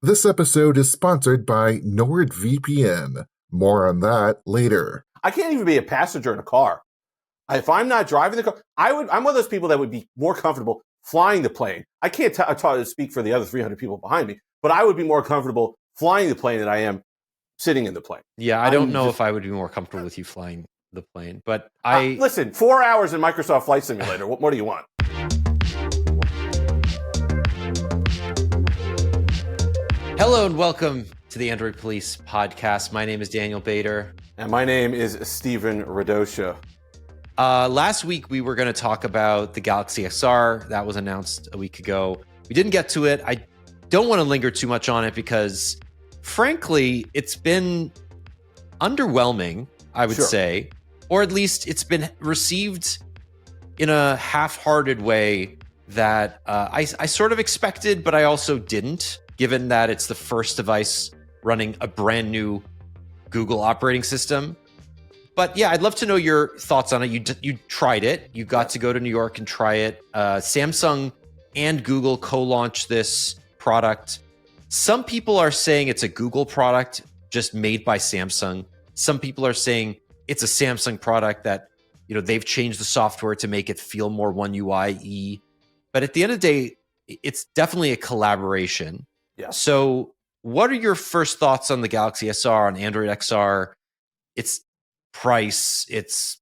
This episode is sponsored by NordVPN. More on that later. I can't even be a passenger in a car. If I'm not driving the car, I'm one of those people that would be more comfortable flying the plane. I can't speak for the other 300 people behind me, but I would be more comfortable flying the plane than I am sitting in the plane. Yeah, I don't know if I would be more comfortable with you flying the plane, but listen, 4 hours in Microsoft Flight Simulator. What more do you want? Hello and welcome to the Android Police podcast. My name is Daniel Bader. And my name is Stephen Radosha. Last week, we were going to talk about the Galaxy XR. That was announced a week ago. We didn't get to it. I don't want to linger too much on it because, frankly, it's been underwhelming, I would say. Or at least it's been received in a half-hearted way that I sort of expected, but I also didn't, given that it's the first device running a brand new Google operating system. But yeah, I'd love to know your thoughts on it. You tried it. You got to go to New York and try it. Samsung and Google co-launched this product. Some people are saying it's a Google product just made by Samsung. Some people are saying it's a Samsung product that, you know, they've changed the software to make it feel more One UI-y. But at the end of the day, it's definitely a collaboration. Yeah. So what are your first thoughts on the Galaxy SR, on Android XR? Its price, its,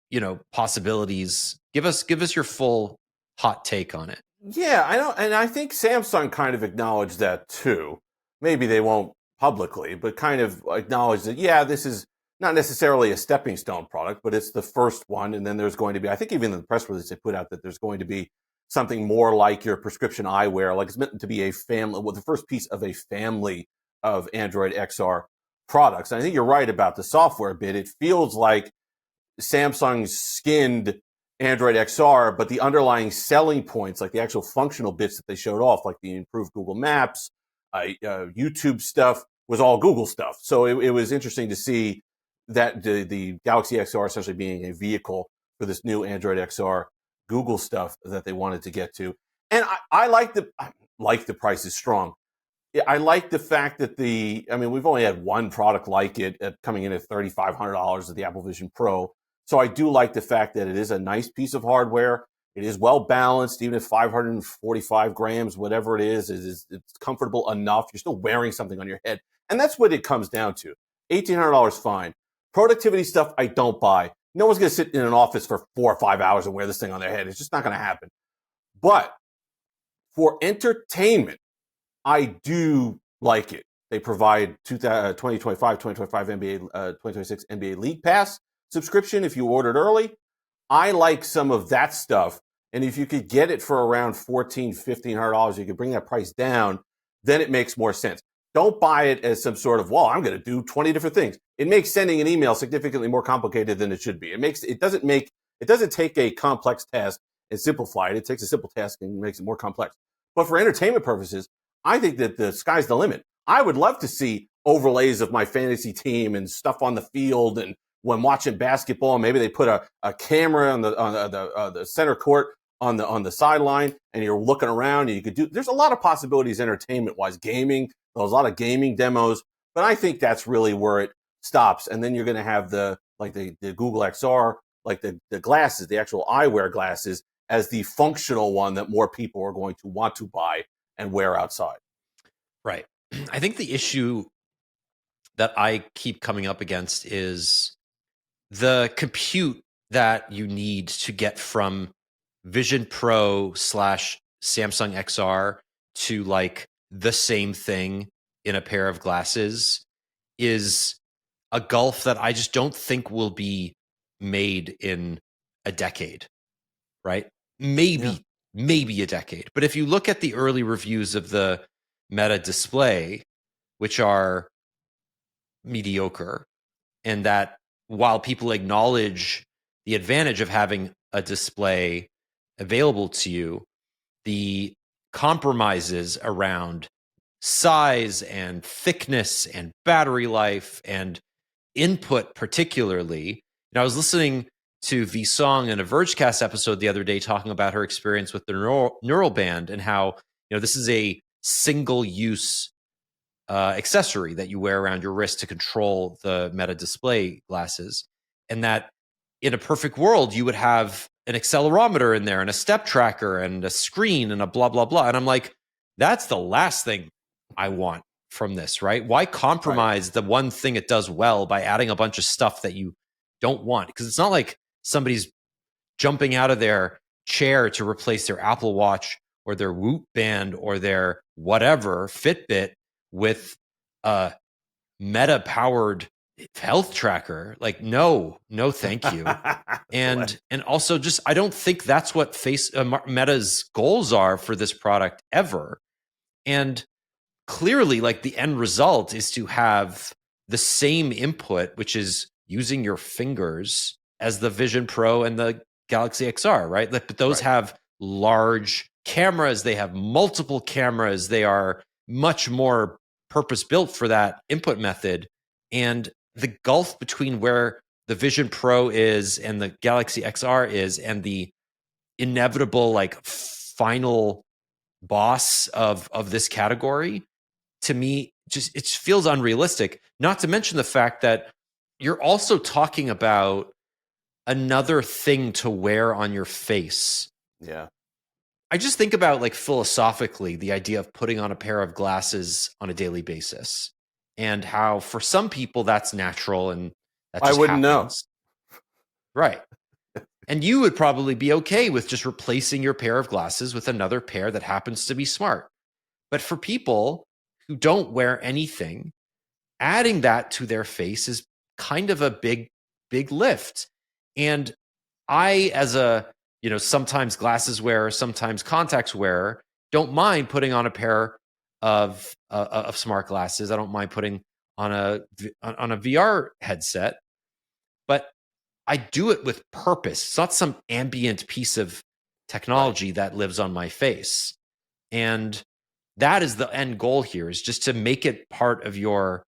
you know, possibilities. Give us your full hot take on it. Yeah, I know, and I think Samsung kind of acknowledged that too. Maybe they won't publicly, but kind of acknowledge that, yeah, this is not necessarily a stepping stone product, but it's the first one. And then there's going to be, I think even in the press release they put out that there's going to be something more like your prescription eyewear, like it's meant to be a family, well, the first piece of a family of Android XR products. And I think you're right about the software bit. It feels like Samsung skinned Android XR, but the underlying selling points, like the actual functional bits that they showed off, like the improved Google Maps, YouTube stuff, was all Google stuff. So it was interesting to see that the Galaxy XR essentially being a vehicle for this new Android XR Google stuff that they wanted to get to. And I like the price is strong. I like the fact that we've only had one product like it coming in at $3,500 at the Apple Vision Pro. So I do like the fact that it is a nice piece of hardware. It is well balanced, even at 545 grams, whatever it is, it's comfortable enough. You're still wearing something on your head. And that's what it comes down to. $1,800 fine. Productivity stuff, I don't buy. No one's going to sit in an office for 4 or 5 hours and wear this thing on their head. It's just not going to happen. But for entertainment, I do like it. They provide 2025 NBA, 2026 NBA League Pass subscription if you ordered early. I like some of that stuff. And if you could get it for around $1,400, $1,500, you could bring that price down, then it makes more sense. Don't buy it as some sort of, well, I'm going to do 20 different things. It makes sending an email significantly more complicated than it should be. It doesn't take a complex task and simplify it. It takes a simple task and makes it more complex. But for entertainment purposes, I think that the sky's the limit. I would love to see overlays of my fantasy team and stuff on the field, and when watching basketball, maybe they put a camera on the center court on the sideline, and you're looking around, and you could do. There's a lot of possibilities entertainment wise. Gaming, there's a lot of gaming demos, but I think that's really where it stops. And then you're going to have the Google XR, like the glasses, the actual eyewear glasses, as the functional one that more people are going to want to buy and wear outside. Right. I think the issue that I keep coming up against is the compute that you need to get from Vision Pro / Samsung XR to like the same thing in a pair of glasses is a gulf that I just don't think will be made in a decade, right? Maybe a decade. But if you look at the early reviews of the Meta display, which are mediocre, and that while people acknowledge the advantage of having a display available to you, the compromises around size and thickness and battery life and input particularly. And I was listening to V Song in a Vergecast episode the other day talking about her experience with the neural band and how, you know, this is a single use accessory that you wear around your wrist to control the Meta display glasses. And that in a perfect world, you would have an accelerometer in there and a step tracker and a screen and a blah, blah, blah. And I'm like, that's the last thing I want from this, right? Why compromise the one thing it does well by adding a bunch of stuff that you don't want? Because it's not like somebody's jumping out of their chair to replace their Apple Watch or their Whoop band or their whatever Fitbit with a Meta powered health tracker. Like, no, thank you. and also just, I don't think that's what Meta's goals are for this product ever. And clearly, like, the end result is to have the same input, which is using your fingers, as the Vision Pro and the Galaxy XR, right? But those have large cameras. They have multiple cameras. They are much more purpose built for that input method. And the gulf between where the Vision Pro is and the Galaxy XR is, and the inevitable, like, final boss of this category, to me, just, it feels unrealistic. Not to mention the fact that you're also talking about another thing to wear on your face. Yeah. I just think about, like, philosophically, the idea of putting on a pair of glasses on a daily basis, and how for some people that's natural and that just I wouldn't happens. Right. And you would probably be okay with just replacing your pair of glasses with another pair that happens to be smart. But for people who don't wear anything, adding that to their face is kind of a big lift. And I, as a, sometimes glasses wearer, sometimes contacts wearer, don't mind putting on a pair of smart glasses. I don't mind putting on a VR headset, but I do it with purpose. It's not some ambient piece of technology that lives on my face. And that is the end goal here, is just to make it part of your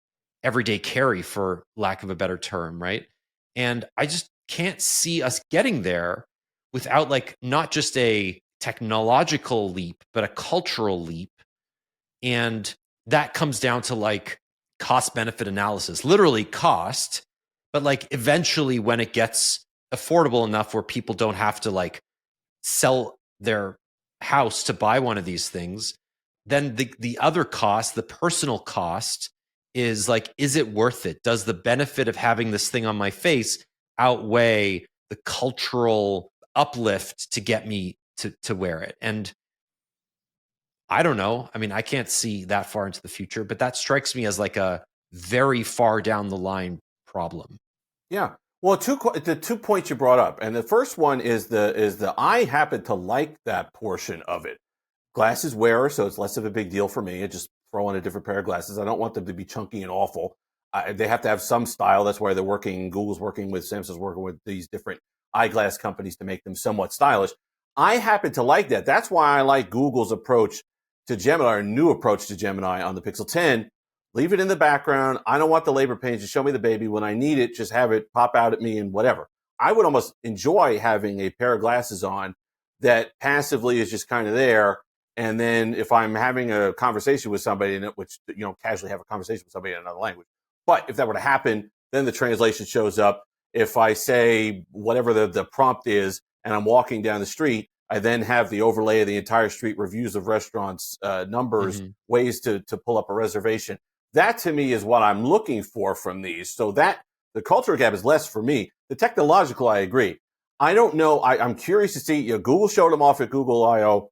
everyday carry, for lack of a better term, right? And I just can't see us getting there without, like, not just a technological leap, but a cultural leap. And that comes down to, like, cost benefit analysis, literally cost, but, like, eventually when it gets affordable enough where people don't have to, like, sell their house to buy one of these things, then the other cost, the personal cost, is like, is it worth it? Does the benefit of having this thing on my face outweigh the cultural uplift to get me to wear it? And I don't know. I mean, I can't see that far into the future, but that strikes me as like a very far down the line problem. Yeah. Well, the 2 points you brought up, and the first one is the I happen to like that portion of it. Glasses wearer, so it's less of a big deal for me. I just throw on a different pair of glasses. I don't want them to be chunky and awful. They have to have some style. That's why Google's working with, Samsung's working with these different eyeglass companies to make them somewhat stylish. I happen to like that. That's why I like Google's approach to Gemini, or new approach to Gemini on the Pixel 10. Leave it in the background. I don't want the labor pains to show me the baby. When I need it, just have it pop out at me and whatever. I would almost enjoy having a pair of glasses on that passively is just kind of there. And then if I'm having a conversation with somebody, which, casually have a conversation with somebody in another language. But if that were to happen, then the translation shows up. If I say whatever the prompt is and I'm walking down the street, I then have the overlay of the entire street, reviews of restaurants, numbers, ways to pull up a reservation. That to me is what I'm looking for from these. So that the cultural gap is less for me. The technological, I agree. I don't know. I'm curious to see, Google showed them off at Google I/O.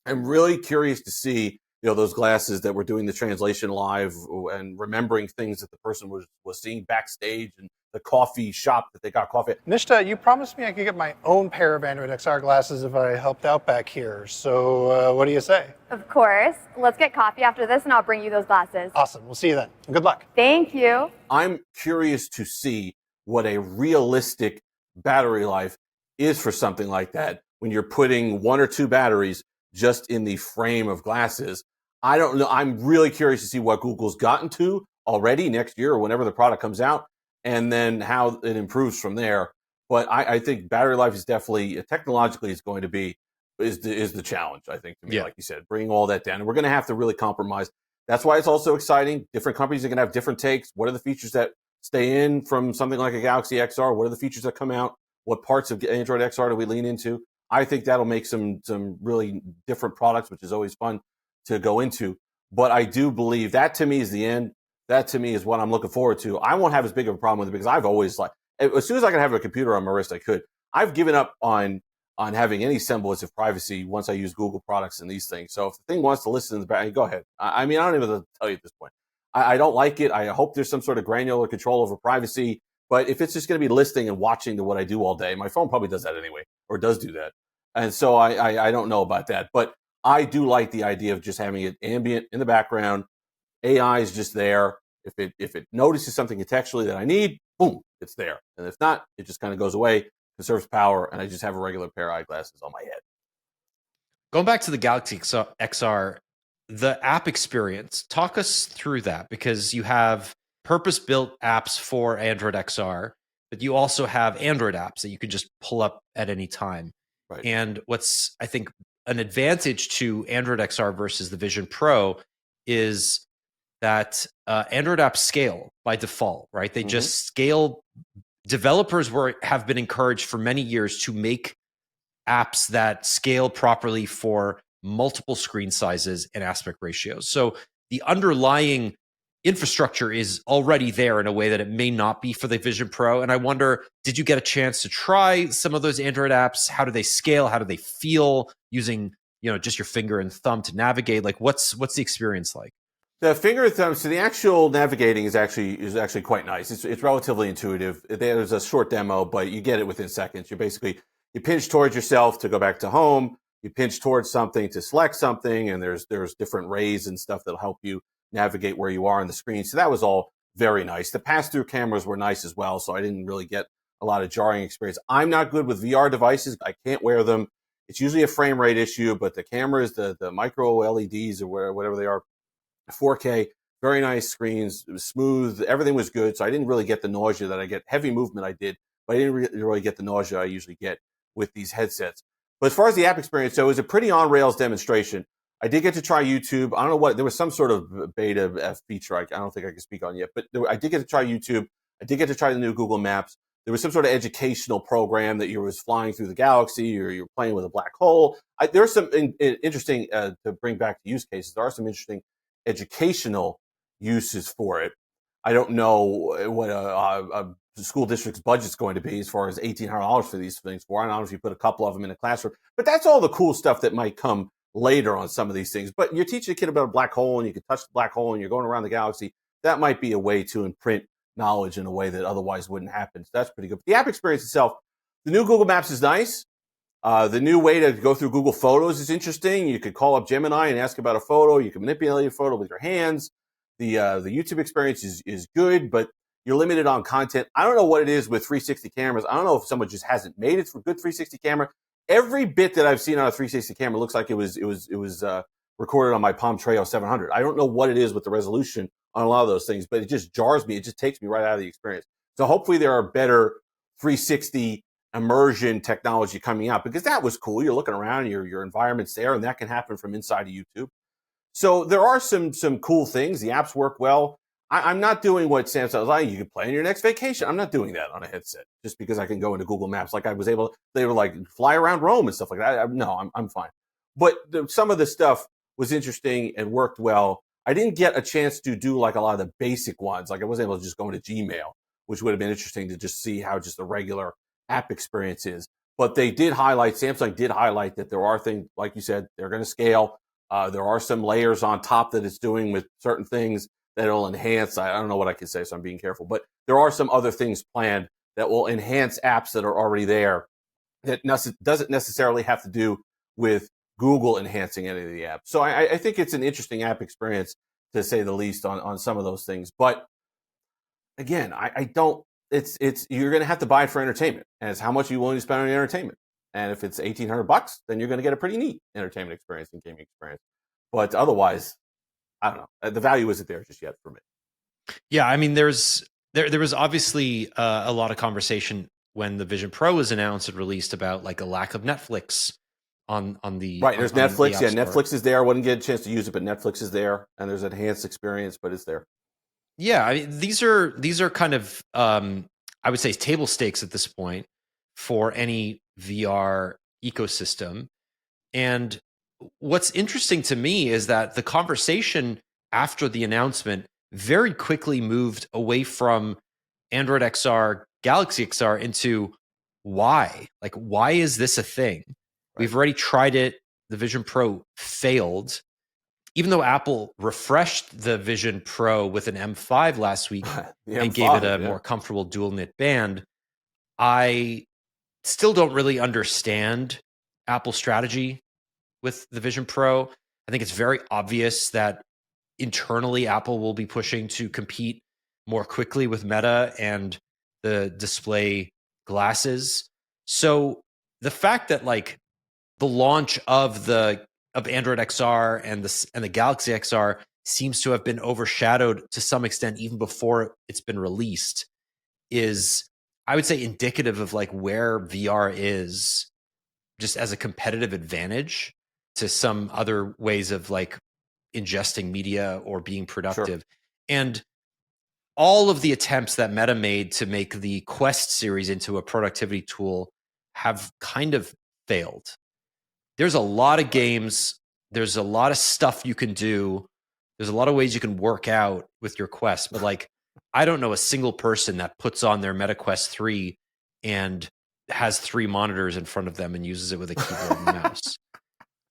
I'm really curious to see, those glasses that were doing the translation live and remembering things that the person was seeing backstage, and the coffee shop that they got coffee at. Nishta, you promised me I could get my own pair of Android XR glasses if I helped out back here. So what do you say? Of course. Let's get coffee after this and I'll bring you those glasses. Awesome. We'll see you then. Good luck. Thank you. I'm curious to see what a realistic battery life is for something like that when you're putting 1 or 2 batteries just in the frame of glasses. I don't know. I'm really curious to see what Google's gotten to already next year or whenever the product comes out, and then how it improves from there. But I think battery life is definitely, technologically, is going to be, is the challenge, I think, to me, like you said, bringing all that down. And we're going to have to really compromise. That's why it's also exciting. Different companies are going to have different takes. What are the features that stay in from something like a Galaxy XR? What are the features that come out? What parts of Android XR do we lean into? I think that'll make some really different products, which is always fun to go into. But I do believe that, to me, is the end. That, to me, is what I'm looking forward to. I won't have as big of a problem with it because I've always, like, as soon as I can have a computer on my wrist, I could. I've given up on having any semblance of privacy once I use Google products and these things. So if the thing wants to listen in the back, go ahead. I mean, I don't even have to tell you at this point. I don't like it. I hope there's some sort of granular control over privacy. But if it's just going to be listening and watching to what I do all day, my phone probably does that anyway, or does do that. And so I don't know about that. But I do like the idea of just having it ambient in the background. AI is just there. If it notices something contextually that I need, boom, it's there. And if not, it just kind of goes away, conserves power, and I just have a regular pair of eyeglasses on my head. Going back to the Galaxy XR, the app experience, talk us through that, because you have purpose-built apps for Android XR, but you also have Android apps that you can just pull up at any time. Right. And what's, I think, an advantage to Android XR versus the Vision Pro is that Android apps scale by default, right? They just scale. Developers have been encouraged for many years to make apps that scale properly for multiple screen sizes and aspect ratios. So the underlying infrastructure is already there in a way that it may not be for the Vision Pro. And I wonder, did you get a chance to try some of those Android apps? How do they scale? How do they feel using, just your finger and thumb to navigate? Like, what's the experience like? The finger and thumb, so the actual navigating is actually quite nice. It's relatively intuitive. There's a short demo, but you get it within seconds. You pinch towards yourself to go back to home. You pinch towards something to select something, and there's different rays and stuff that'll help you navigate where you are on the screen. So that was all very nice. The pass-through cameras were nice as well, so I didn't really get a lot of jarring experience. I'm not good with VR devices. I can't wear them. It's usually a frame rate issue, but the cameras, the micro LEDs or whatever they are, 4K, very nice screens. It was smooth. Everything was good. So I didn't really get the nausea that I get. Heavy movement I did, but I didn't really get the nausea I usually get with these headsets. But as far as the app experience, so it was a pretty on-rails demonstration. I did get to try YouTube. I don't know there was some sort of beta feature I don't think I can speak on yet, but I did get to try YouTube. I did get to try the new Google Maps. There was some sort of educational program that you was flying through the galaxy, or you're playing with a black hole. There's some interesting, to bring back to use cases, there are some interesting educational uses for it. I don't know what a school district's budget's going to be as far as $1,800 for these things for. I don't know if you put a couple of them in a classroom, but that's all the cool stuff that might come later on some of these things. But you're teaching a kid about a black hole, and you can touch the black hole, and you're going around the galaxy. That might be a way to imprint knowledge in a way that otherwise wouldn't happen. So that's pretty good. The app experience itself, the new Google Maps is nice. The new way to go through Google Photos is interesting. You could call up Gemini and ask about a photo. You can manipulate a photo with your hands. The YouTube experience is good, but you're limited on content. I don't know what it is with 360 cameras. I don't know if someone just hasn't made it for good 360 camera. Every bit that I've seen on a 360 camera looks like it was recorded on my Palm Treo 700. I don't know what it is with the resolution on a lot of those things, but it just jars me. It just takes me right out of the experience. So hopefully there are better 360 immersion technology coming out, because that was cool. You're looking around, your environment's there, and that can happen from inside of YouTube. So there are some cool things. The apps work well. I'm not doing what Samsung was like, you can play on your next vacation. I'm not doing that on a headset just because I can go into Google Maps. Like they were like fly around Rome and stuff like that. No, I'm fine. But some of the stuff was interesting and worked well. I didn't get a chance to do like a lot of the basic ones. Like I wasn't able to just go into Gmail, which would have been interesting to just see how just the regular app experience is. But Samsung did highlight that there are things, like you said, they're going to scale. There are some layers on top that it's doing with certain things that it'll enhance. I don't know what I can say, so I'm being careful. But there are some other things planned that will enhance apps that are already there that doesn't necessarily have to do with Google enhancing any of the apps. So I think it's an interesting app experience, to say the least, on some of those things. But again, I don't. It's you're going to have to buy it for entertainment, and it's how much you're willing to spend on entertainment. And if it's $1,800, then you're going to get a pretty neat entertainment experience and gaming experience. But otherwise, I don't know. The value isn't there just yet for me. Yeah, I mean, there was obviously a lot of conversation when the Vision Pro was announced and released about like a lack of Netflix on the Right. There's on the Netflix. App Yeah, Store. Netflix is there. I wouldn't get a chance to use it, but Netflix is there, and there's enhanced experience, but it's there. Yeah, I mean, these are kind of I would say table stakes at this point for any VR ecosystem. And what's interesting to me is that the conversation after the announcement very quickly moved away from Android XR, Galaxy XR into why? Like, why is this a thing? Right. We've already tried it. The Vision Pro failed. Even though Apple refreshed the Vision Pro with an M5 last week and gave it a more comfortable dual knit band, I still don't really understand Apple's strategy with the Vision Pro. I think it's very obvious that internally Apple will be pushing to compete more quickly with Meta and the display glasses. So the fact that like the launch of Android XR and the Galaxy XR seems to have been overshadowed to some extent even before it's been released is, I would say, indicative of like where VR is just as a competitive advantage to some other ways of like ingesting media or being productive. Sure. And all of the attempts that Meta made to make the Quest series into a productivity tool have kind of failed. There's a lot of games. There's a lot of stuff you can do. There's a lot of ways you can work out with your Quest. But like, I don't know a single person that puts on their Meta Quest 3 and has 3 monitors in front of them and uses it with a keyboard and mouse.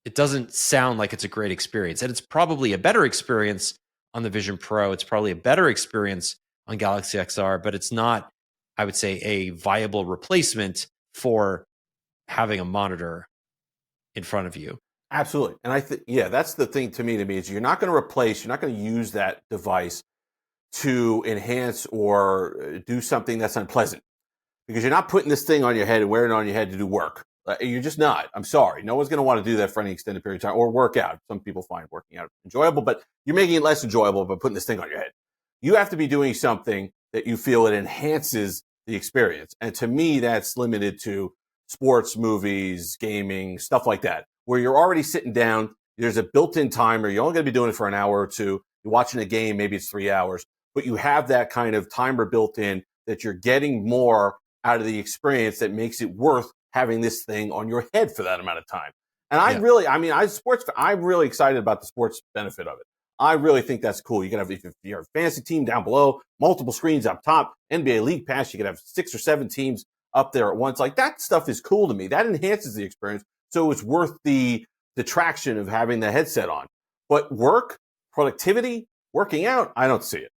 It doesn't sound like it's a great experience. And it's probably a better experience on the Vision Pro. It's probably a better experience on Galaxy XR, but it's not, I would say, a viable replacement for having a monitor in front of you. Absolutely. And I think, yeah, that's the thing to me is you're not going to replace, you're not going to use that device to enhance or do something that's unpleasant, because you're not putting this thing on your head and wearing it on your head to do work. You're just not. I'm sorry. No one's going to want to do that for any extended period of time or work out. Some people find working out enjoyable, but you're making it less enjoyable by putting this thing on your head. You have to be doing something that you feel it enhances the experience. And to me, that's limited to sports, movies, gaming, stuff like that, where you're already sitting down. There's a built-in timer. You're only going to be doing it for an hour or two. You're watching a game, maybe it's 3 hours, but you have that kind of timer built in that you're getting more out of the experience that makes it worth having this thing on your head for that amount of time. And I'm really excited about the sports benefit of it. I really think that's cool. You can have, if you're a fantasy team down below, multiple screens up top, NBA League Pass, you can have 6 or 7 teams up there at once. Like, that stuff is cool to me. That enhances the experience. So it's worth the traction of having the headset on. But work, productivity, working out, I don't see it.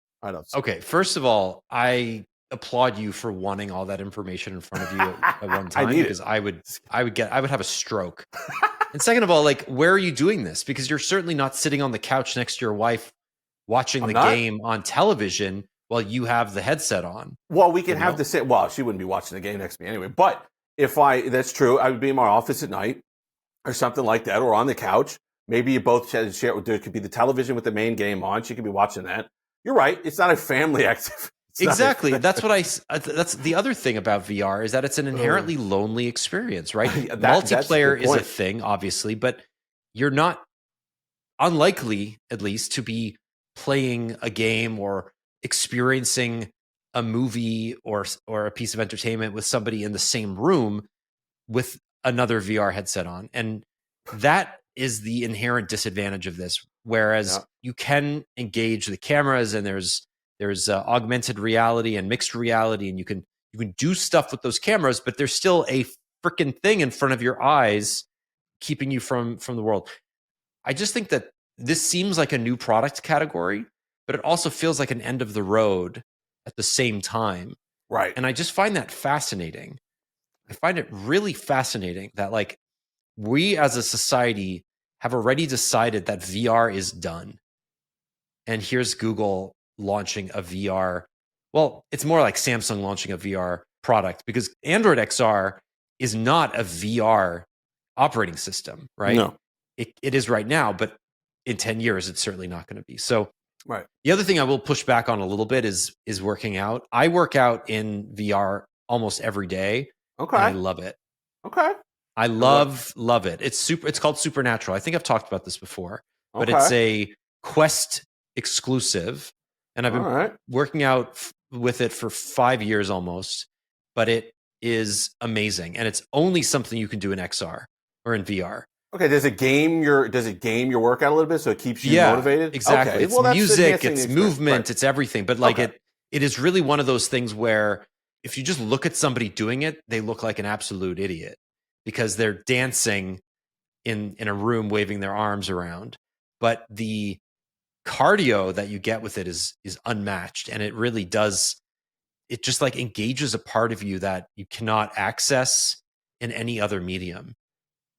Okay, first of all, I applaud you for wanting all that information in front of you at one time, because I would have a stroke. And second of all, like, where are you doing this? Because you're certainly not sitting on the couch next to your wife watching game on television while you have the headset on. Well, we can have the same. Well, she wouldn't be watching the game next to me anyway. But that's true. I would be in my office at night or something like that, or on the couch. Maybe you both share. There could be the television with the main game on. She could be watching that. You're right. It's not a family activity. Exactly. That's the other thing about VR is that it's an inherently lonely experience, right? Multiplayer is a thing, obviously, but you're not unlikely, at least, to be playing a game or experiencing a movie or a piece of entertainment with somebody in the same room with another VR headset on. And that is the inherent disadvantage of this. Whereas you can engage the cameras, and there's augmented reality and mixed reality, and you can do stuff with those cameras, but there's still a freaking thing in front of your eyes keeping you from the world. I just think that this seems like a new product category, but it also feels like an end of the road at the same time. Right. And I just find that fascinating. I find it really fascinating that, like, we as a society have already decided that VR is done. And here's Google launching a VR. Well, it's more like Samsung launching a VR product, because Android XR is not a VR operating system, right? No. It is right now, but in 10 years, it's certainly not going to be. So right. The other thing I will push back on a little bit is working out. I work out in VR almost every day. Okay. And I love it. Okay. I love it. It's called Supernatural. I think I've talked about this before, but Okay. it's a Quest exclusive, and I've been working out with it for 5 years almost. But it is amazing, and it's only something you can do in XR or in VR. Okay, does it game your workout a little bit so it keeps you motivated? Exactly. Okay. It's well, that's music, enhancing the it's experience. movement, Right. it's everything. But like it is really one of those things where if you just look at somebody doing it, they look like an absolute idiot because they're dancing in a room waving their arms around. But the cardio that you get with it is unmatched, and it really does. It just like engages a part of you that you cannot access in any other medium.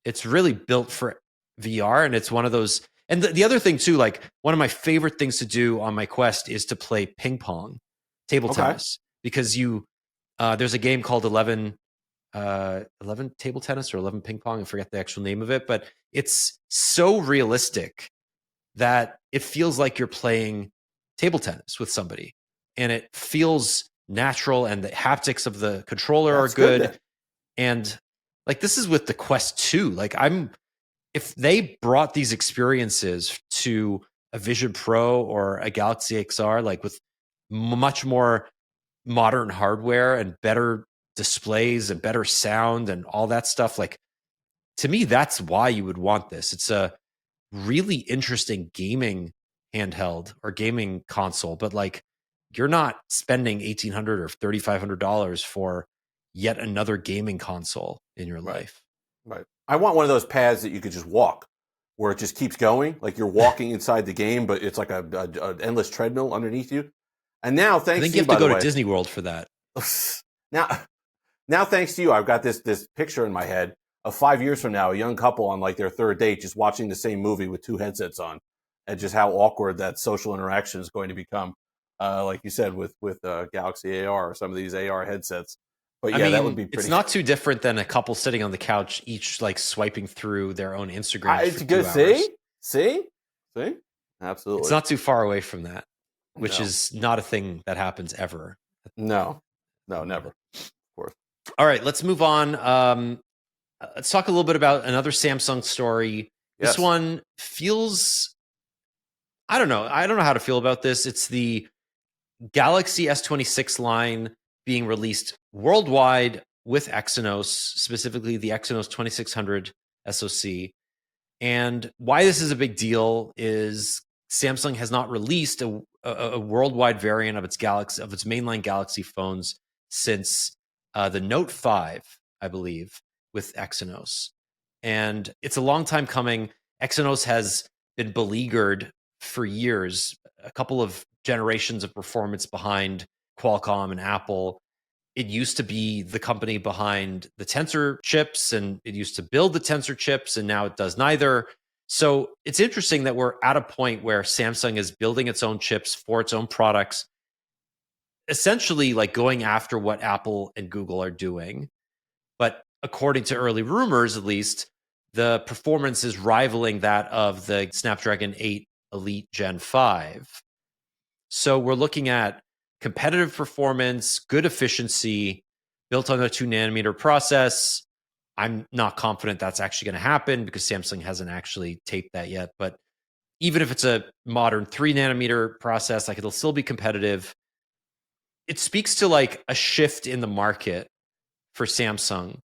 It's really built for VR, and it's one of those. And the other thing too, like one of my favorite things to do on my Quest is to play ping pong, table tennis, because there's a game called 11 table tennis or 11 ping pong. I forget the actual name of it, but it's so realistic that it feels like you're playing table tennis with somebody, and it feels natural, and the haptics of the controller are good. And like this is with the Quest 2. Like if they brought these experiences to a Vision Pro or a Galaxy XR, like with much more modern hardware and better displays and better sound and all that stuff, like to me, that's why you would want this. It's a really interesting gaming handheld or gaming console, but like you're not spending $1,800 or $3,500 for yet another gaming console in your life. Right. I want one of those pads that you could just walk, where it just keeps going, like you're walking inside the game, but it's like a endless treadmill underneath you. And now, thanks I think to you have to go to way, Disney World for that. now, thanks to you, I've got this picture in my head of 5 years from now, a young couple on like their third date, just watching the same movie with two headsets on, and just how awkward that social interaction is going to become. Like you said, with Galaxy AR or some of these AR headsets. But yeah, that would be pretty. It's not too different than a couple sitting on the couch, each like swiping through their own Instagram. It's good. See, absolutely. It's not too far away from that, which is not a thing that happens ever. No, never. Of course. All right, let's move on. Let's talk a little bit about another Samsung story. Yes. This one feels, I don't know how to feel about this. It's the Galaxy S26 line being released worldwide with Exynos, specifically the Exynos 2600 SoC. And why this is a big deal is Samsung has not released a worldwide variant of its mainline Galaxy phones since the Note 5, I believe, with Exynos. And it's a long time coming. Exynos has been beleaguered for years, a couple of generations of performance behind Qualcomm and Apple. It used to be the company behind the Tensor chips, and it used to build the Tensor chips, and now it does neither. So it's interesting that we're at a point where Samsung is building its own chips for its own products, essentially like going after what Apple and Google are doing. But according to early rumors, at least, the performance is rivaling that of the Snapdragon 8 Elite Gen 5. So we're looking at competitive performance, good efficiency, built on a 2-nanometer process. I'm not confident that's actually going to happen because Samsung hasn't actually taped that yet. But even if it's a modern 3-nanometer process, like it'll still be competitive. It speaks to like a shift in the market for Samsung,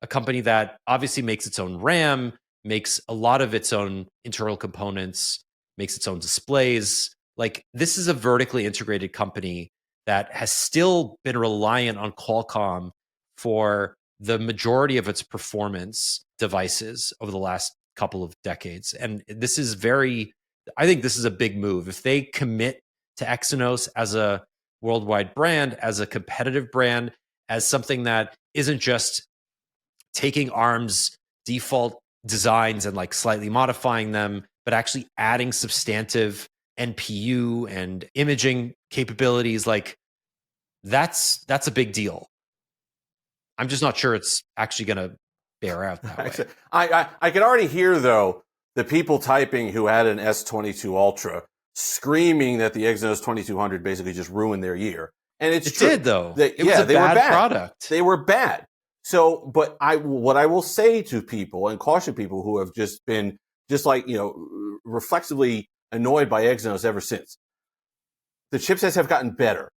a company that obviously makes its own RAM, makes a lot of its own internal components, makes its own displays. Like this is a vertically integrated company that has still been reliant on Qualcomm for the majority of its performance devices over the last couple of decades. And this is I think this is a big move. If they commit to Exynos as a worldwide brand, as a competitive brand, as something that isn't just taking ARM's default designs and like slightly modifying them, but actually adding substantive NPU and imaging capabilities, like that's a big deal. I'm just not sure it's actually going to bear out that way. I can already hear though the people typing who had an S22 Ultra screaming that the Exynos 2200 basically just ruined their year, and it did though. It was a bad product. They were bad. So, but what I will say to people and caution people who have just been reflexively annoyed by Exynos ever since, the chipsets have gotten better.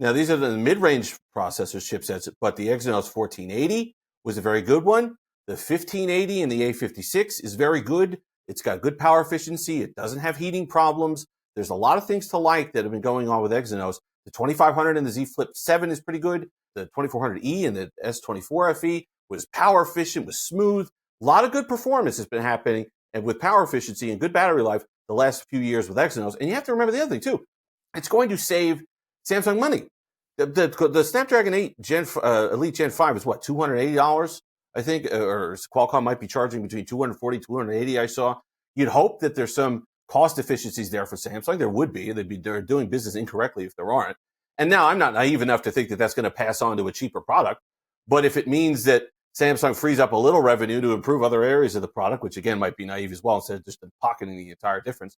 Now, these are the mid-range processors chipsets, but the Exynos 1480 was a very good one. The 1580 and the A56 is very good. It's got good power efficiency. It doesn't have heating problems. There's a lot of things to like that have been going on with Exynos. The 2500 and the Z Flip 7 is pretty good. The 2400E and the S24 FE was power efficient, was smooth. A lot of good performance has been happening, and with power efficiency and good battery life the last few years with Exynos. And you have to remember the other thing too. It's going to save Samsung money. The Snapdragon 8 Elite Gen 5 is what, $280, I think, or Qualcomm might be charging between $240, $280, I saw. You'd hope that there's some cost efficiencies there for Samsung. There would be. They're doing business incorrectly if there aren't. And now I'm not naive enough to think that that's going to pass on to a cheaper product. But if it means that Samsung frees up a little revenue to improve other areas of the product, which again might be naive as well, instead of just pocketing the entire difference,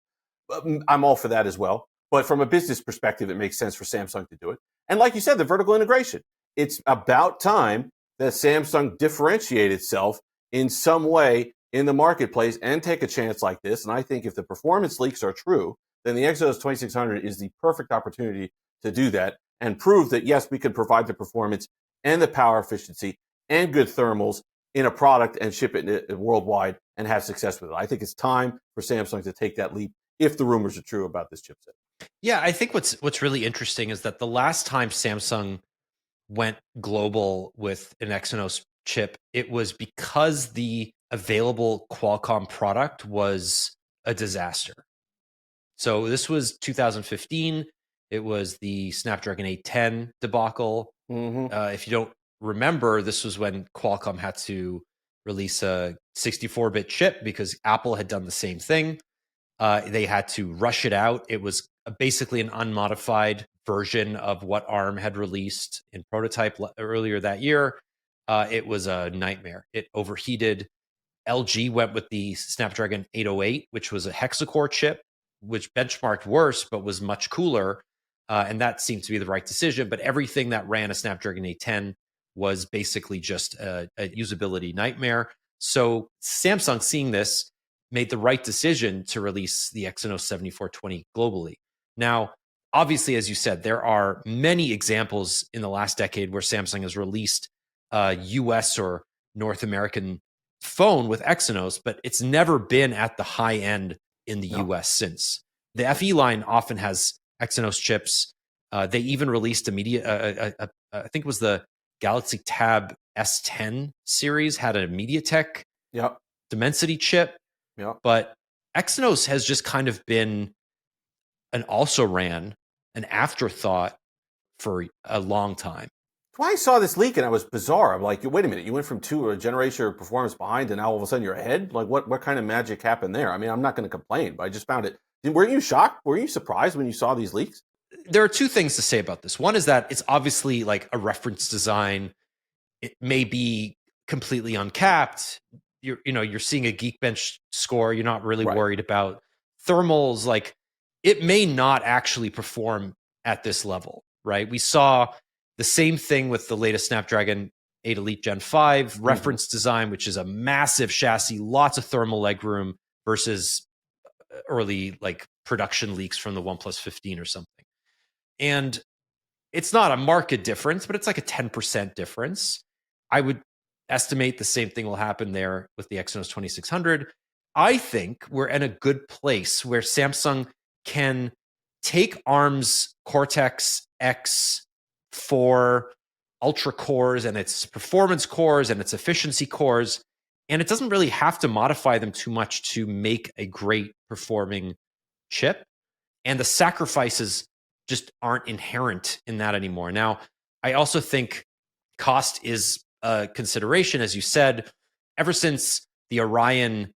I'm all for that as well. But from a business perspective, it makes sense for Samsung to do it. And like you said, the vertical integration. It's about time that Samsung differentiate itself in some way in the marketplace and take a chance like this. And I think if the performance leaks are true, then the Exynos 2600 is the perfect opportunity to do that and prove that, yes, we can provide the performance and the power efficiency and good thermals in a product and ship it worldwide and have success with it. I think it's time for Samsung to take that leap if the rumors are true about this chipset. Yeah, I think what's really interesting is that the last time Samsung went global with an Exynos chip, it was because the available Qualcomm product was a disaster. So this was 2015. It was the Snapdragon 810 debacle. If you don't remember, this was when Qualcomm had to release a 64-bit chip because Apple had done the same thing. They had to rush it out. It was basically an unmodified version of what ARM had released in prototype earlier that year. It was a nightmare. It overheated. LG went with the Snapdragon 808, which was a hexa-core chip, which benchmarked worse, but was much cooler. And that seemed to be the right decision. But everything that ran a Snapdragon 810 was basically just a usability nightmare. So Samsung, seeing this, made the right decision to release the Exynos 7420 globally. Now, obviously, as you said, there are many examples in the last decade where Samsung has released a US or North American phone with Exynos, but it's never been at the high end in the US since. The FE line often has Exynos chips. They even released I think it was the Galaxy Tab S10 series, had a MediaTek Dimensity chip. But Exynos has just kind of been an also-ran, an afterthought for a long time. Why I saw this leak and I was bizarre. I'm like, wait a minute, you went from a generation of performance behind and now all of a sudden you're ahead? Like what kind of magic happened there? I mean, I'm not going to complain, but I just found it. Were you shocked? Were you surprised when you saw these leaks? There are two things to say about this. One is that it's obviously like a reference design. It may be completely uncapped. You're seeing a Geekbench score. You're not really worried about thermals. Like it may not actually perform at this level, right? We saw the same thing with the latest Snapdragon 8 Elite Gen 5 reference design, which is a massive chassis, lots of thermal legroom versus early like production leaks from the OnePlus 15 or something. And it's not a market difference, but it's like a 10% difference. I would estimate the same thing will happen there with the Exynos 2600. I think we're in a good place where Samsung can take ARM's Cortex X4 Ultra cores and its performance cores and its efficiency cores, and it doesn't really have to modify them too much to make a great performing chip. And the sacrifices just aren't inherent in that anymore. Now, I also think cost is a consideration, as you said. Ever since the Orion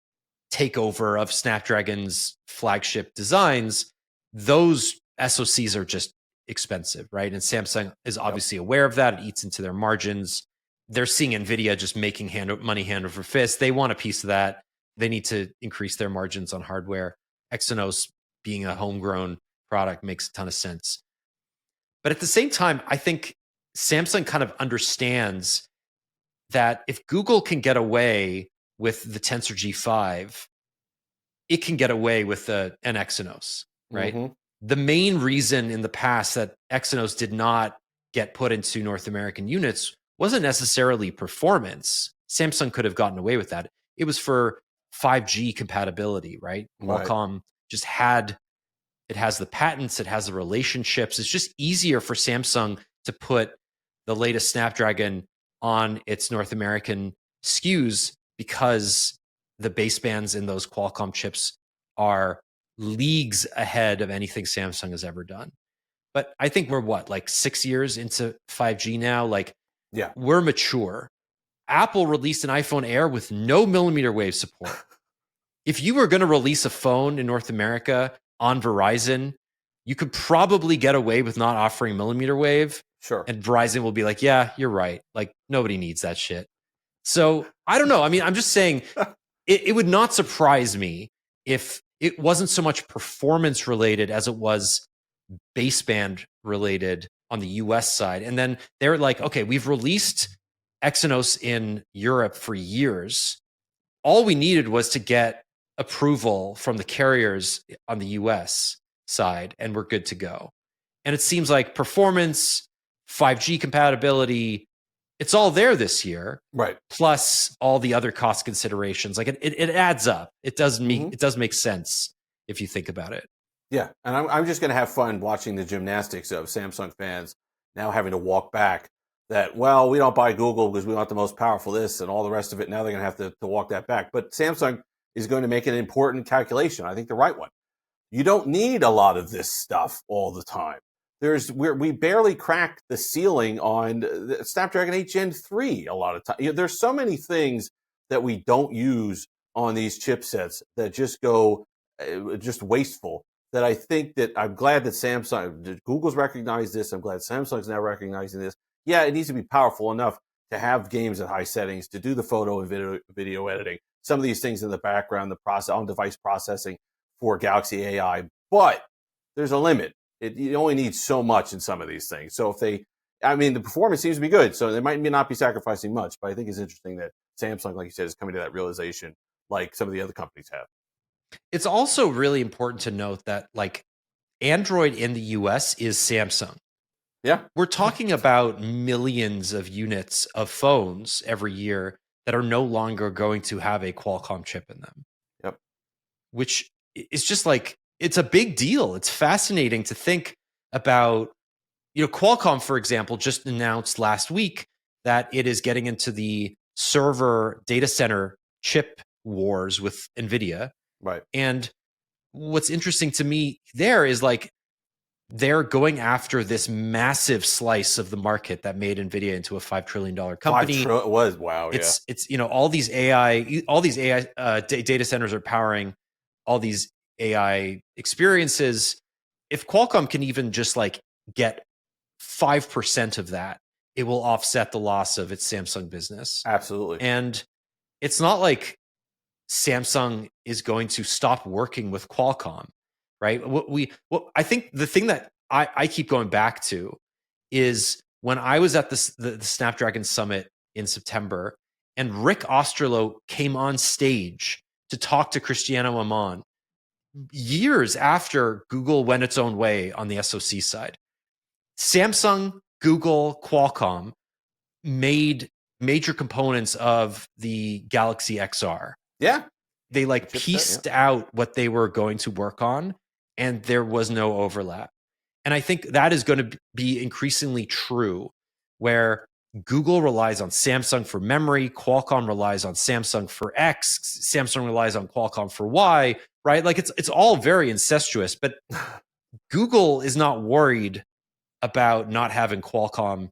takeover of Snapdragon's flagship designs, those SoCs are just expensive, right? And Samsung is obviously aware of that. It eats into their margins. They're seeing NVIDIA just making money hand over fist. They want a piece of that. They need to increase their margins on hardware. Exynos, being a homegrown product, makes a ton of sense. But at the same time, I think Samsung kind of understands that if Google can get away with the Tensor G5, it can get away with an Exynos, right? Mhm. The main reason in the past that Exynos did not get put into North American units wasn't necessarily performance. Samsung could have gotten away with that. It was for 5G compatibility, right? Right. Qualcomm just it has the patents, it has the relationships. It's just easier for Samsung to put the latest Snapdragon on its North American SKUs because the basebands in those Qualcomm chips are leagues ahead of anything Samsung has ever done. But I think we're like 6 years into 5G now. Like, Yeah. we're mature. Apple released an iPhone Air with no millimeter wave support. If you were going to release a phone in North America on Verizon, you could probably get away with not offering millimeter wave. Sure. And Verizon will be like, yeah, you're right. Like, nobody needs that shit. So I don't know. I mean, I'm just saying it would not surprise me if it wasn't so much performance related as it was baseband related on the US side. And then they're like, okay, we've released Exynos in Europe for years. All we needed was to get approval from the carriers on the US side, and we're good to go. And it seems like performance, 5G compatibility, it's all there this year. Right. Plus all the other cost considerations. Like it adds up. It does make sense if you think about it. Yeah, and I'm just going to have fun watching the gymnastics of Samsung fans now having to walk back that, well, we don't buy Google because we want the most powerful this and all the rest of it. Now they're going to have to walk that back. But Samsung is going to make an important calculation. I think the right one. You don't need a lot of this stuff all the time. We barely cracked the ceiling on the Snapdragon 8 Gen 3 a lot of time. There's so many things that we don't use on these chipsets that just go just wasteful. That I think that I'm glad that Google's recognized this. I'm glad Samsung's now recognizing this. Yeah, it needs to be powerful enough to have games at high settings, to do the photo and video editing, some of these things in the background, the on-device processing for Galaxy AI. But there's a limit. You only need so much in some of these things. So the performance seems to be good. So they might not be sacrificing much. But I think it's interesting that Samsung, like you said, is coming to that realization like some of the other companies have. It's also really important to note that like Android in the US is Samsung. Yeah. We're talking about millions of units of phones every year that are no longer going to have a Qualcomm chip in them. Yep. Which is just like, it's a big deal. It's fascinating to think about. Qualcomm, for example, just announced last week that it is getting into the server data center chip wars with NVIDIA. Right. And what's interesting to me there is like they're going after this massive slice of the market that made NVIDIA into a $5 trillion company. It was, wow. It's all these AI data centers are powering all these AI experiences. If Qualcomm can even just like get 5% of that, it will offset the loss of its Samsung business. Absolutely. And it's not like Samsung is going to stop working with Qualcomm, right? I think the thing that I keep going back to is when I was at the Snapdragon Summit in September, and Rick Osterloh came on stage to talk to Cristiano Amon years after Google went its own way on the SoC side. Samsung, Google, Qualcomm made major components of the Galaxy XR. Yeah. They like pieced out what they were going to work on, and there was no overlap. And I think that is going to be increasingly true, where Google relies on Samsung for memory, Qualcomm relies on Samsung for X, Samsung relies on Qualcomm for Y, right? Like it's all very incestuous, but Google is not worried about not having Qualcomm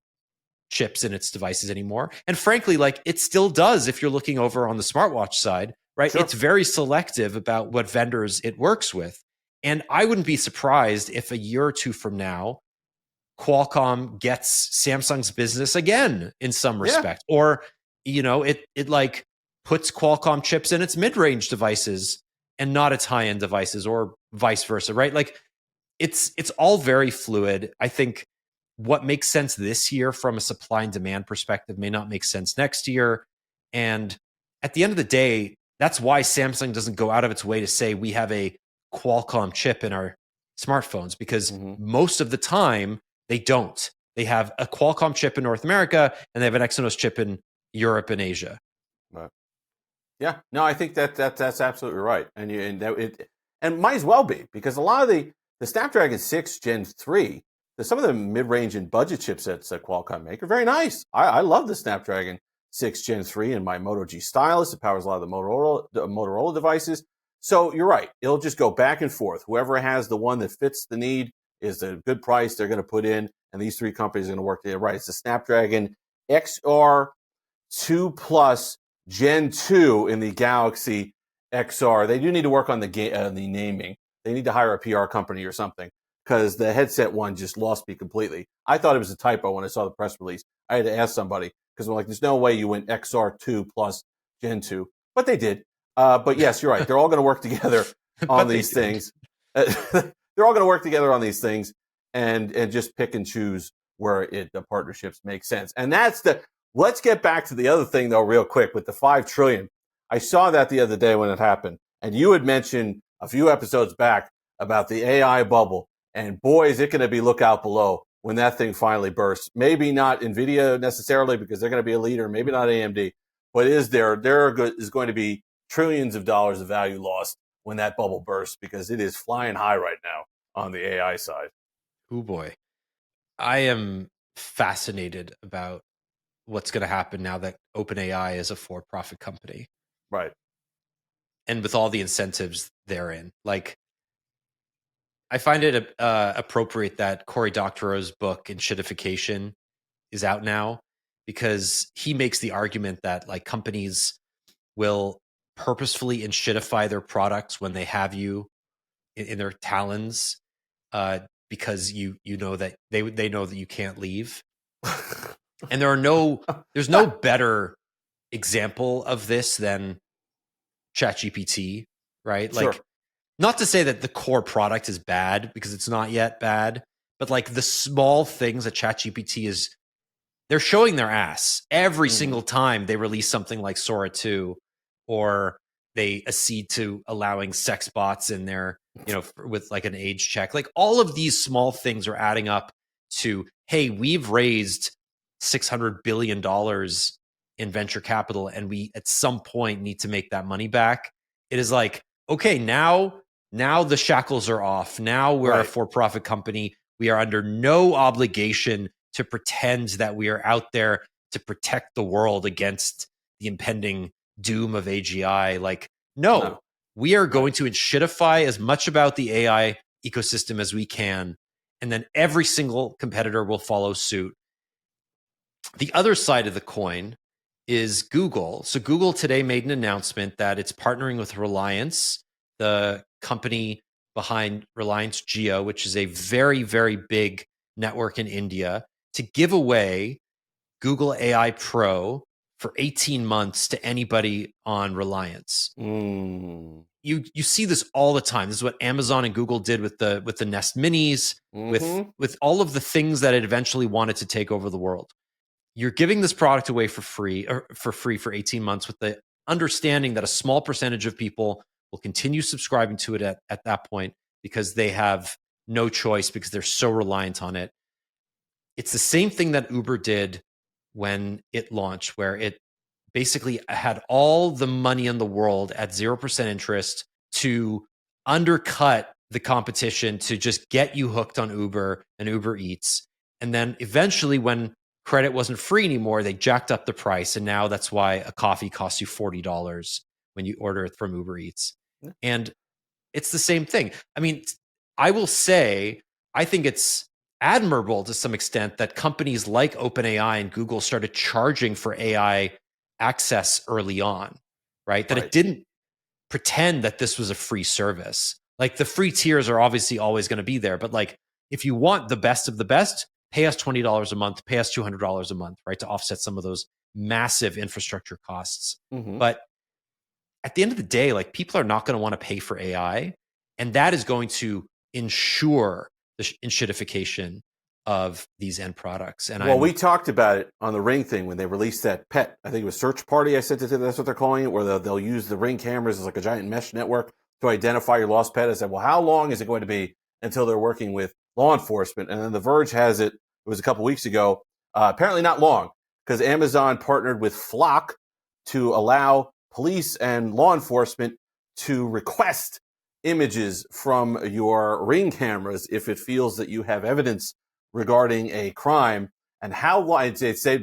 chips in its devices anymore. And frankly, like it still does if you're looking over on the smartwatch side, right? Sure. It's very selective about what vendors it works with. And I wouldn't be surprised if a year or two from now, Qualcomm gets Samsung's business again in some respect. Or, it like puts Qualcomm chips in its mid-range devices and not its high-end devices, or vice versa, right? Like it's all very fluid. I think what makes sense this year from a supply and demand perspective may not make sense next year. And at the end of the day, that's why Samsung doesn't go out of its way to say we have a Qualcomm chip in our smartphones, because most of the time they don't. They have a Qualcomm chip in North America and they have an Exynos chip in Europe and Asia. Right. Yeah, no, I think that's absolutely right, and might as well be, because a lot of the Snapdragon 6 Gen 3, some of the mid-range and budget chipsets that Qualcomm make are very nice. I love the Snapdragon 6 Gen 3 in my Moto G stylus. It powers a lot of the Motorola devices. So you're right. It'll just go back and forth. Whoever has the one that fits the need is a good price they're going to put in, and these three companies are going to work together. Right. It's the Snapdragon XR 2 Plus Gen 2 in the Galaxy XR. They do need to work on the naming. They need to hire a PR company or something, because the headset one just lost me completely. I thought it was a typo when I saw the press release. I had to ask somebody, because I'm like, there's no way you went XR2 Plus Gen 2. But they did. But yes, you're right. They're all going to work together on these things. They're all going to work together on these things and just pick and choose where the partnerships make sense. And let's get back to the other thing, though, real quick, with the $5 trillion. I saw that the other day when it happened. And you had mentioned a few episodes back about the AI bubble. And boy, is it going to be look out below when that thing finally bursts. Maybe not NVIDIA necessarily, because they're going to be a leader. Maybe not AMD. But there is going to be trillions of dollars of value lost when that bubble bursts, because it is flying high right now on the AI side. Oh boy. I am fascinated about what's going to happen now that OpenAI is a for-profit company. Right. And with all the incentives therein. Like, I find it appropriate that Cory Doctorow's book, Enshittification, is out now, because he makes the argument that like companies will purposefully enshittify their products when they have you in their talons, because you know that they know that you can't leave. And there's no better example of this than ChatGPT, right? Sure. Like, not to say that the core product is bad, because it's not yet bad, but like the small things that ChatGPT they're showing their ass every single time they release something like Sora 2, or they accede to allowing sex bots in there, with like an age check. Like, all of these small things are adding up to, hey, we've raised $600 billion in venture capital, and we at some point need to make that money back. It is like, okay, now the shackles are off. Now we're a for-profit company. We are under no obligation to pretend that we are out there to protect the world against the impending doom of AGI. Like, no. We are going to enshittify as much about the AI ecosystem as we can, and then every single competitor will follow suit. The other side of the coin is Google. So Google today made an announcement that it's partnering with Reliance, the company behind Reliance Jio, which is a very, very big network in India, to give away Google AI Pro for 18 months to anybody on Reliance. You see this all the time. This is what Amazon and Google did with the Nest Minis, with all of the things that it eventually wanted to take over the world. You're giving this product away for free for 18 months, with the understanding that a small percentage of people will continue subscribing to it at that point, because they have no choice, because they're so reliant on it. It's the same thing that Uber did when it launched, where it basically had all the money in the world at 0% interest to undercut the competition, to just get you hooked on Uber and Uber Eats. And then eventually, when credit wasn't free anymore, they jacked up the price. And now that's why a coffee costs you $40 when you order it from Uber Eats. And it's the same thing. I mean, I will say, I think it's admirable to some extent that companies like OpenAI and Google started charging for AI access early on, right? That it didn't pretend that this was a free service. Like, the free tiers are obviously always going to be there, but like, if you want the best of the best, pay us $20 a month, pay us $200 a month, right? To offset some of those massive infrastructure costs. But at the end of the day, like, people are not going to want to pay for AI. And that is going to ensure the enshittification of these end products. And we talked about it on the Ring thing when they released that pet. I think it was Search Party. I sent it to. That's what they're calling it, where they'll use the Ring cameras as like a giant mesh network to identify your lost pet. I said, well, how long is it going to be until they're working with law enforcement? And then The Verge has it. It was a couple weeks ago. Apparently not long, because Amazon partnered with Flock to allow police and law enforcement to request images from your Ring cameras if it feels that you have evidence regarding a crime. And how long? They say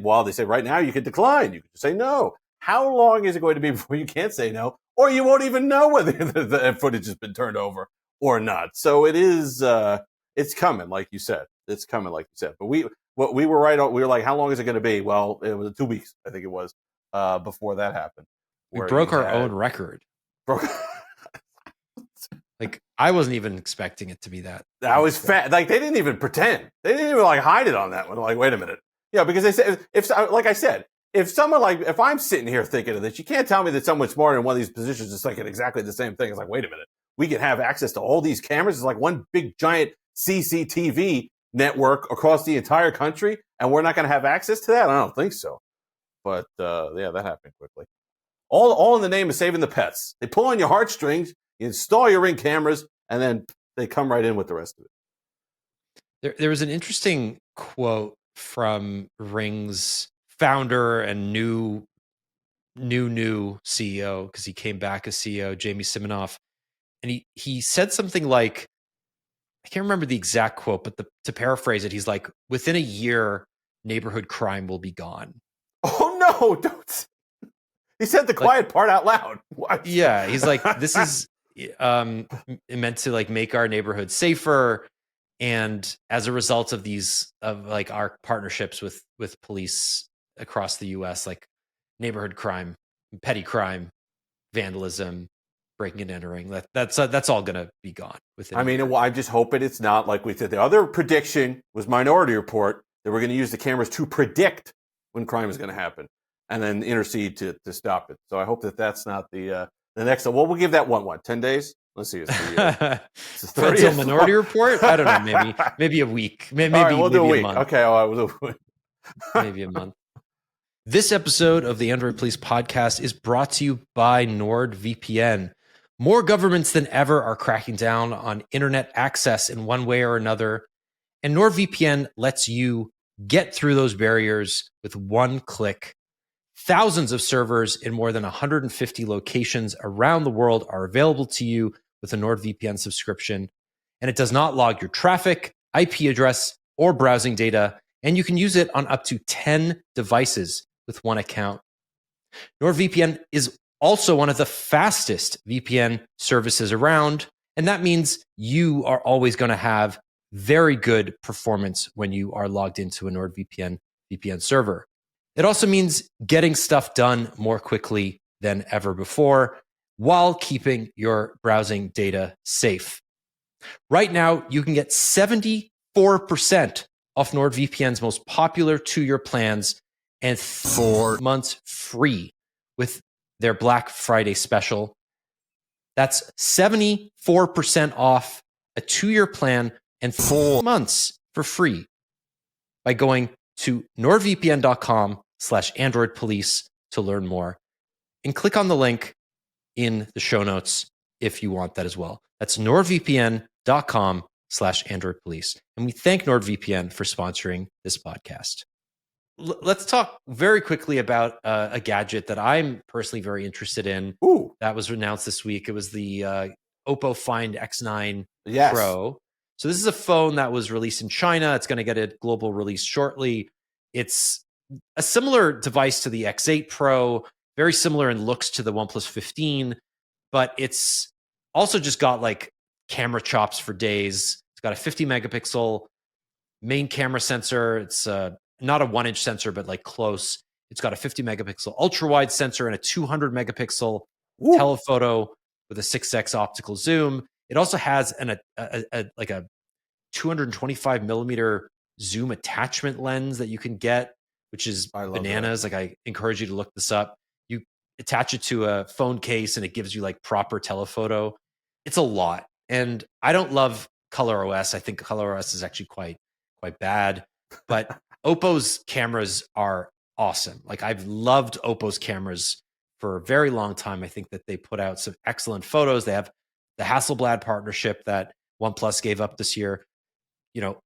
right now you can decline. You can say no. How long is it going to be before you can't say no, or you won't even know whether the footage has been turned over or not? So it is. It's coming, like you said. It's coming, like you said. But we were right on. We were like, how long is it going to be? Well, it was 2 weeks, I think it was, before that happened. We broke our own record. Like, I wasn't even expecting it to be that. That was fat. Like, they didn't even pretend. They didn't even like hide it on that one. Like, wait a minute. Yeah, because they said, if I'm sitting here thinking of this, you can't tell me that someone smarter in one of these positions is thinking exactly the same thing. It's like, wait a minute. We can have access to all these cameras. It's like one big giant CCTV network across the entire country, and we're not going to have access to that? I don't think so. But, yeah, that happened quickly. All in the name of saving the pets. They pull on your heartstrings. You install your Ring cameras, and then they come right in with the rest of it. There was an interesting quote from Ring's founder and new CEO, because he came back as CEO, Jamie Siminoff, and he said something like, I can't remember the exact quote, but to paraphrase it, he's like, within a year, neighborhood crime will be gone. Oh no! Don't. He said the quiet part out loud. What? Yeah, he's like, this is meant to like make our neighborhood safer, and as a result of like our partnerships with police across the U.S., like neighborhood crime, petty crime, vandalism, breaking and entering, that's all gonna be gone within. I mean, I just hope it's not like we said. The other prediction was Minority Report, that we're going to use the cameras to predict when crime is going to happen and then intercede to stop it. So I hope that's not the next one. Well, we'll give that 10 days. Let's see. It's the 30th. Until Minority Report? I don't know. Maybe a week. Maybe, all right, we'll do a week. Month. Okay, all right, we'll do a week. Maybe a month. This episode of the Android Police podcast is brought to you by NordVPN. More governments than ever are cracking down on internet access in one way or another, and NordVPN lets you get through those barriers with one click. Thousands of servers in more than 150 locations around the world are available to you with a NordVPN subscription, and it does not log your traffic, IP address, or browsing data, and you can use it on up to 10 devices with one account. NordVPN is also one of the fastest VPN services around, and that means you are always going to have very good performance when you are logged into a NordVPN VPN server. It also means getting stuff done more quickly than ever before while keeping your browsing data safe. Right now, you can get 74% off NordVPN's most popular 2-year plans and 4 months free with their Black Friday special. That's 74% off a 2-year plan and 4 months for free by going to nordvpn.com/androidpolice to learn more. And click on the link in the show notes if you want that as well. That's nordvpn.com/androidpolice. And we thank NordVPN for sponsoring this podcast. Let's talk very quickly about a gadget that I'm personally very interested in. Ooh. That was announced this week. It was the Oppo Find X9 Yes. Pro. So this is a phone that was released in China. It's going to get a global release shortly. It's a similar device to the X8 Pro, very similar in looks to the OnePlus 15, but it's also just got like camera chops for days. It's got a 50 megapixel main camera sensor. It's not a 1-inch sensor, but like close. It's got a 50 megapixel ultra wide sensor and a 200 megapixel telephoto with a 6x optical zoom. It also has a 225 millimeter zoom attachment lens that you can get, which is bananas. Like, I encourage you to look this up. You attach it to a phone case and it gives you like proper telephoto. It's a lot. And I don't love ColorOS. I think ColorOS is actually quite quite bad. But Oppo's cameras are awesome. Like, I've loved Oppo's cameras for a very long time. I think that they put out some excellent photos. They have the Hasselblad partnership that OnePlus gave up this year.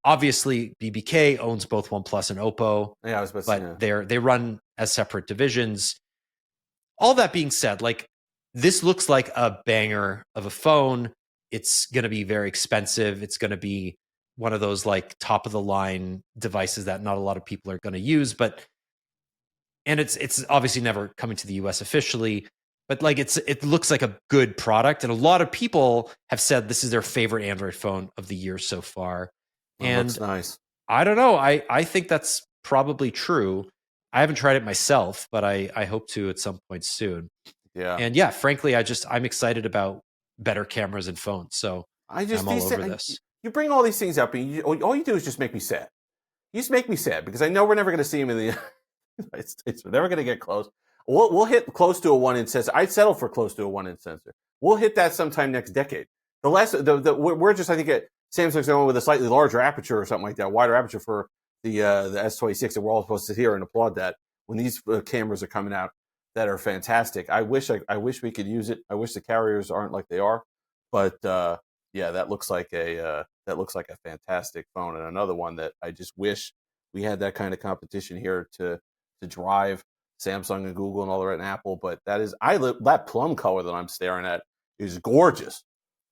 Obviously BBK owns both OnePlus and Oppo, Yeah, I was about to but say, they run as separate divisions. All that being said, like, this looks like a banger of a phone. It's going to be very expensive. It's going to be one of those like top of the line devices that not a lot of people are going to use, and it's obviously never coming to the US officially, but like it looks like a good product, and a lot of people have said this is their favorite Android phone of the year so far. And looks nice. I don't know. I think that's probably true. I haven't tried it myself, but I hope to at some point soon. Yeah. And yeah, frankly, I'm excited about better cameras and phones. So I'm all over this. You bring all these things up, and all you do is just make me sad. You just make me sad because I know we're never going to see them in the. We're never going to get close. We'll hit close to a 1-inch sensor. I'd settle for close to a 1-inch sensor. We'll hit that sometime next decade. We're just, I think, at Samsung's going with a slightly larger aperture or something like that, wider aperture for the S26, and we're all supposed to sit here and applaud that when these cameras are coming out that are fantastic. I wish we could use it. I wish the carriers aren't like they are, but yeah, that looks like a fantastic phone, and another one that I just wish we had that kind of competition here to drive Samsung and Google and all the right, and Apple. But that plum color that I'm staring at is gorgeous.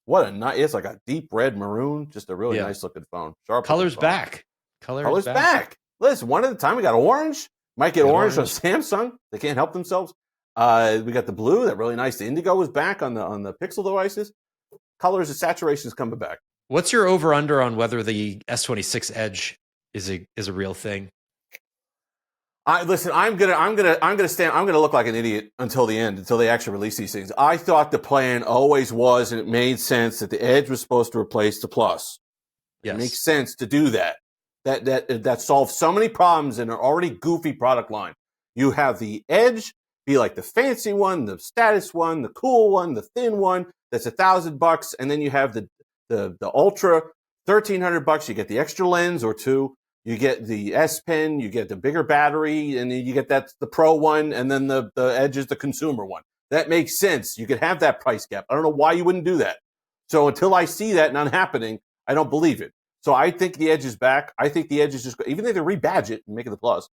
What a nice! It's like a deep red maroon, just a really nice looking phone. Sharp colors phone. back. Colors back. Listen, one at a time. We got orange. Might get orange on Samsung. They can't help themselves. We got the blue. That really nice. The indigo is back on the Pixel devices. Colors and saturations coming back. What's your over under on whether the S26 Edge is a real thing? Listen, I'm gonna look like an idiot until the end, until they actually release these things. I thought the plan always was, and it made sense, that the Edge was supposed to replace the Plus. Yes. It makes sense to do that. That solves so many problems in an already goofy product line. You have the Edge be like the fancy one, the status one, the cool one, the thin one. That's $1,000, and then you have the Ultra, $1,300. You get the extra lens or two. You get the S Pen, you get the bigger battery, and then you get the Pro one, and then the Edge is the consumer one. That makes sense. You could have that price gap. I don't know why you wouldn't do that. So until I see that not happening, I don't believe it. So I think the Edge is back. I think the Edge is just, even if they rebadge it and make it the Plus,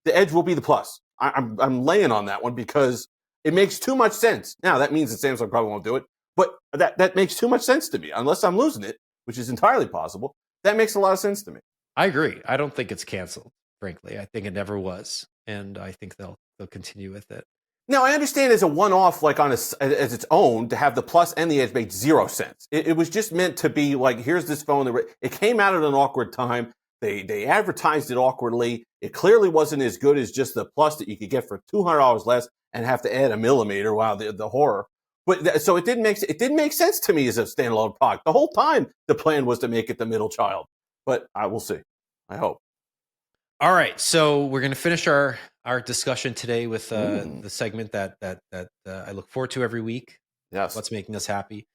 the Edge will be the Plus. I'm laying on that one because it makes too much sense. Now, that means that Samsung probably won't do it, but that makes too much sense to me. Unless I'm losing it, which is entirely possible, that makes a lot of sense to me. I agree. I don't think it's canceled, frankly. I think it never was, and I think they'll continue with it. Now, I understand as a one-off, like as its own, to have the Plus and the Edge made zero sense. It was just meant to be like, here's this phone. It came out at an awkward time. They advertised it awkwardly. It clearly wasn't as good as just the Plus that you could get for $200 less and have to add a millimeter. Wow, the horror. But so it didn't make sense to me as a standalone product. The whole time the plan was to make it the middle child. But I will see. I hope. All right, so we're going to finish our discussion today with the segment that I look forward to every week. Yes. What's making us happy?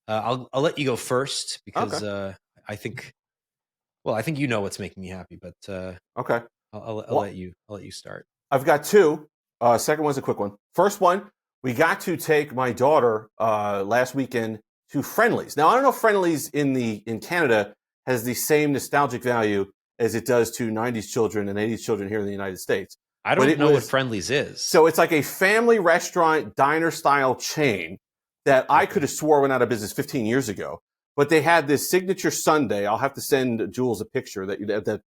I'll let you go first because I think you know what's making me happy. But okay, I'll let you start. I've got two. Second one's a quick one. First one, we got to take my daughter last weekend to Friendly's. Now I don't know if Friendly's in Canada has the same nostalgic value as it does to 90s children and 80s children here in the United States. I don't know what Friendly's is. So it's like a family restaurant, diner-style chain that I could have swore went out of business 15 years ago. But they had this signature sundae. I'll have to send Jules a picture that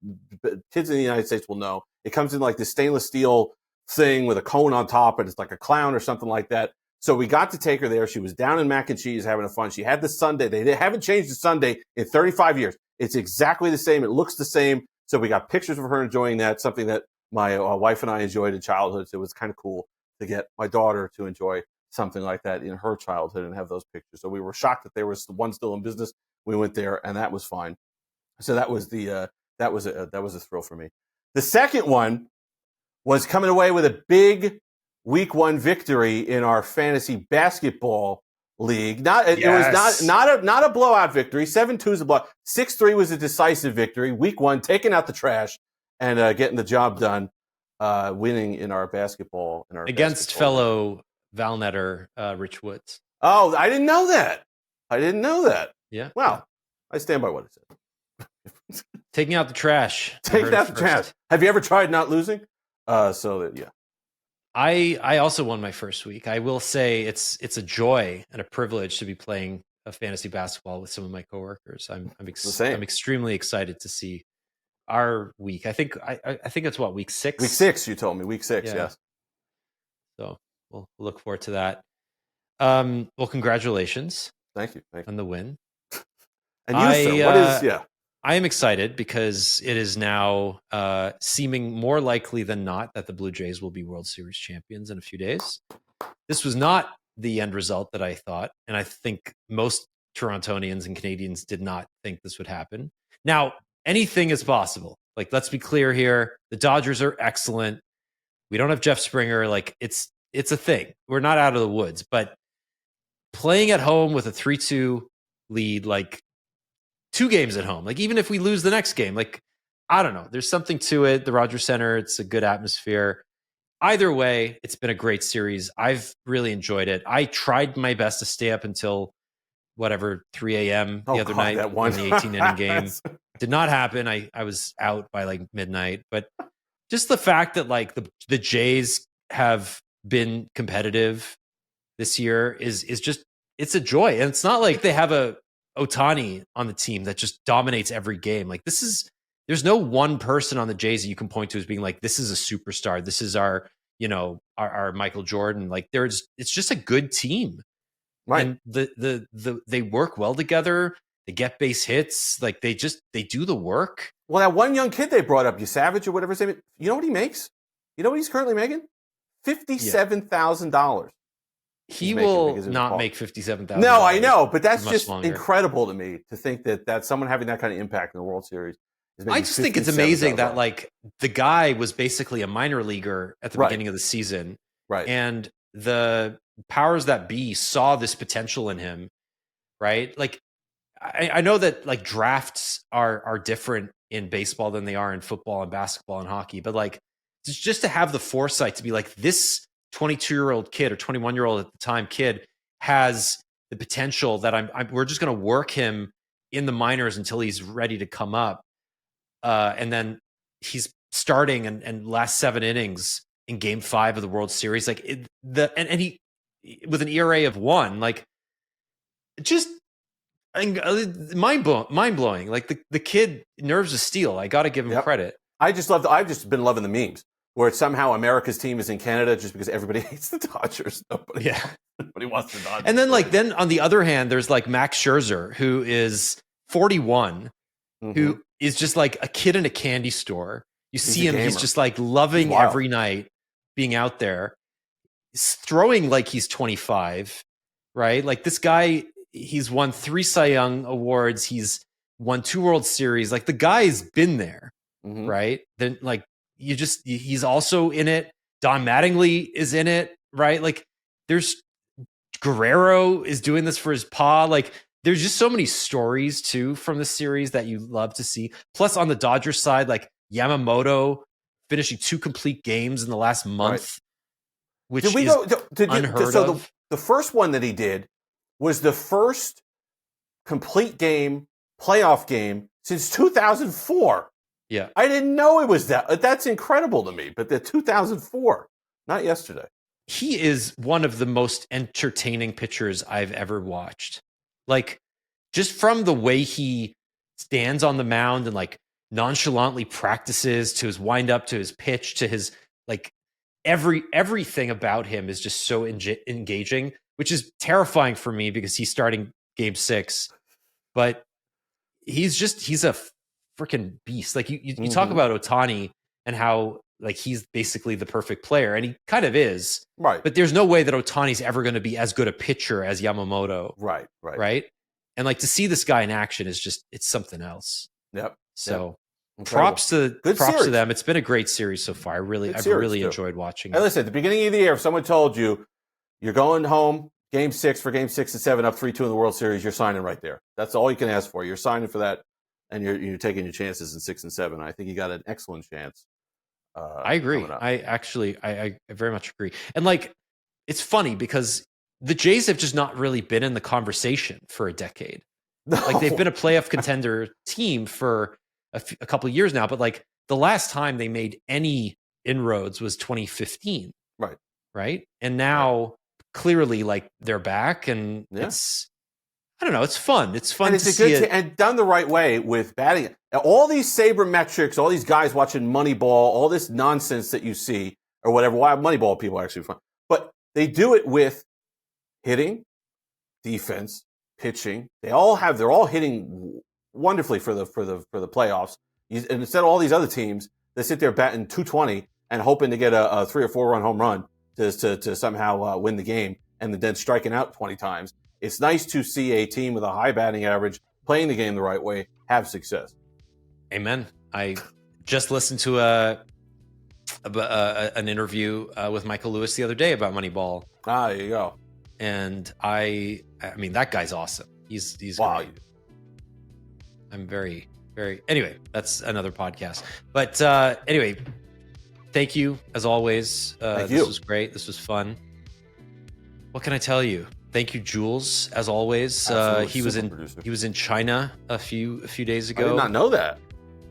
kids in the United States will know. It comes in like this stainless steel thing with a cone on top, and it's like a clown or something like that. So we got to take her there. She was down in mac and cheese having a fun. She had the sundae. They haven't changed the sundae in 35 years. It's exactly the same. It looks the same. So we got pictures of her enjoying that, something that my wife and I enjoyed in childhood. So it was kind of cool to get my daughter to enjoy something like that in her childhood and have those pictures. So we were shocked that there was one still in business. We went there, and that was fine. So that was that was a thrill for me. The second one was coming away with a big Week 1 victory in our fantasy basketball league. It was not a blowout victory. 7-2 is a blowout. 6-3 was a decisive victory. Week 1, taking out the trash and getting the job done, winning in our basketball. Against fellow Valnetter, Rich Woods. Oh, I didn't know that. Yeah. Wow. I stand by what I said. Taking out the trash. Taking out the trash. Have you ever tried not losing? I also won my first week. I will say it's a joy and a privilege to be playing a fantasy basketball with some of my coworkers. I'm extremely excited to see our week. I think it's what, week 6? Week 6, you told me. Week 6, yes. So we'll look forward to that. Well, congratulations. Thank you. On the win. And you, sir, I am excited because it is now seeming more likely than not that the Blue Jays will be World Series champions in a few days. This was not the end result that I thought, and I think most Torontonians and Canadians did not think this would happen. Now, anything is possible. Like, let's be clear here. The Dodgers are excellent. We don't have Jeff Springer. Like, it's a thing. We're not out of the woods, but playing at home with a 3-2 lead, like 2 games at home, like even if we lose the next game, like, I don't know, there's something to it. The Rogers Center, it's a good atmosphere. Either way, it's been a great series. I've really enjoyed it. I tried my best to stay up until 3 a.m. the other night in the 18-inning game. Did not happen. I was out by like midnight. But just the fact that like the Jays have been competitive this year is just, it's a joy. And it's not like they have a Ohtani on the team that just dominates every game. Like, there's no one person on the Jays that you can point to as being like, this is a superstar. This is our Michael Jordan. Like, it's just a good team. Right. And they work well together. They get base hits. Like, they do the work. Well, that one young kid they brought up, Savage or whatever his name is, you know what he makes? You know what he's currently making? $57,000. He will not make $57,000. No, I know, but that's just incredible to me to think that someone having that kind of impact in the World Series is making I just think it's amazing that like the guy was basically a minor leaguer at the beginning of the season. Right. And the powers that be saw this potential in him, right? Like, I know that like drafts are different in baseball than they are in football and basketball and hockey, but like just to have the foresight to be like, this 22-year-old kid or 21-year-old at the time kid has the potential that we're just going to work him in the minors until he's ready to come up. And then he's starting and last 7 innings in Game 5 of the World Series. Like and he with an ERA of 1, like just mind blowing. Like the kid, nerves of steel. I got to give him credit. I've just been loving the memes where it's somehow America's team is in Canada just because everybody hates the Dodgers. Nobody wants the Dodgers. And then on the other hand, there's like Max Scherzer, who is 41, who is just like a kid in a candy store. You see him, he's just like loving every night being out there. He's throwing like he's 25, right? Like this guy, he's won 3 Cy Young awards. He's won 2 World Series. Like the guy's been there, right? Then like, he's also in it. Don Mattingly is in it, right? Like there's Guerrero is doing this for his pa. Like there's just so many stories too from this series that you love to see. Plus on the Dodgers side, like Yamamoto finishing 2 complete games in the last month, which is unheard of. The first one that he did was the first complete game, playoff game since 2004. Yeah. I didn't know it was that. That's incredible to me. But the 2004, not yesterday. He is one of the most entertaining pitchers I've ever watched. Like, just from the way he stands on the mound and like nonchalantly practices, to his wind up, to his pitch, to his like everything about him is just so engaging, which is terrifying for me because he's starting Game 6. But he's a freaking beast. Like you talk about Ohtani and how like he's basically the perfect player, and he kind of is. Right. But there's no way that Ohtani's ever going to be as good a pitcher as Yamamoto. Right. And like to see this guy in action is just, it's something else. Yep. So props to them. It's been a great series so far. I've really enjoyed watching it. Hey, listen, at the beginning of the year, if someone told you you're going home Game 6 for Game 6 and 7, up 3-2 in the World Series. You're signing right there. That's all you can ask for. You're signing for that, and you're taking your chances in 6 and 7. I think you got an excellent chance. I agree. I very much agree. And like, it's funny because the Jays have just not really been in the conversation for a decade. No. Like they've been a playoff contender team for a couple of years now, but like the last time they made any inroads was 2015. Right. And now clearly like they're back, and it's, I don't know, it's fun. It's fun to see it. And done the right way with batting. All these sabermetrics, all these guys watching Moneyball, all this nonsense that you see or whatever. Why Moneyball people are actually fun. But they do it with hitting, defense, pitching. They're all hitting wonderfully for the playoffs. And instead of all these other teams that sit there batting .220 and hoping to get a 3 or 4 run home run to somehow win the game, and then striking out 20 times. It's nice to see a team with a high batting average playing the game the right way have success. Amen. I just listened to an interview with Michael Lewis the other day about Moneyball. There you go. And I mean, that guy's awesome. He's wow. Great. I'm very, very. Anyway, that's another podcast. But anyway, thank you as always. This was great. This was fun. What can I tell you? Thank you, Jules, as always. He was in China a few days ago. I did not know that.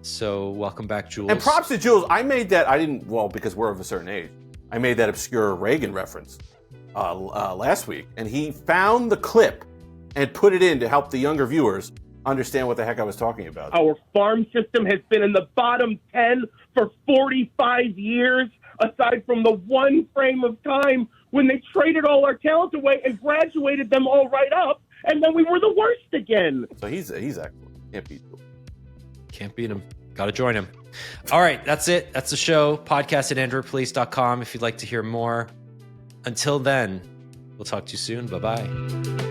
So welcome back, Jules. And props to Jules. I made that. I didn't. Well, because we're of a certain age. I made that obscure Reagan reference last week, and he found the clip and put it in to help the younger viewers understand what the heck I was talking about. Our farm system has been in the bottom 10 for 45 years, aside from the one frame of time when they traded all our talent away and graduated them all right up, and then we were the worst again. So he's excellent. Can't beat him. Can't beat him. Got to join him. All right, that's it. That's the show. Podcast at androidpolice.com if you'd like to hear more. Until then, we'll talk to you soon. Bye-bye.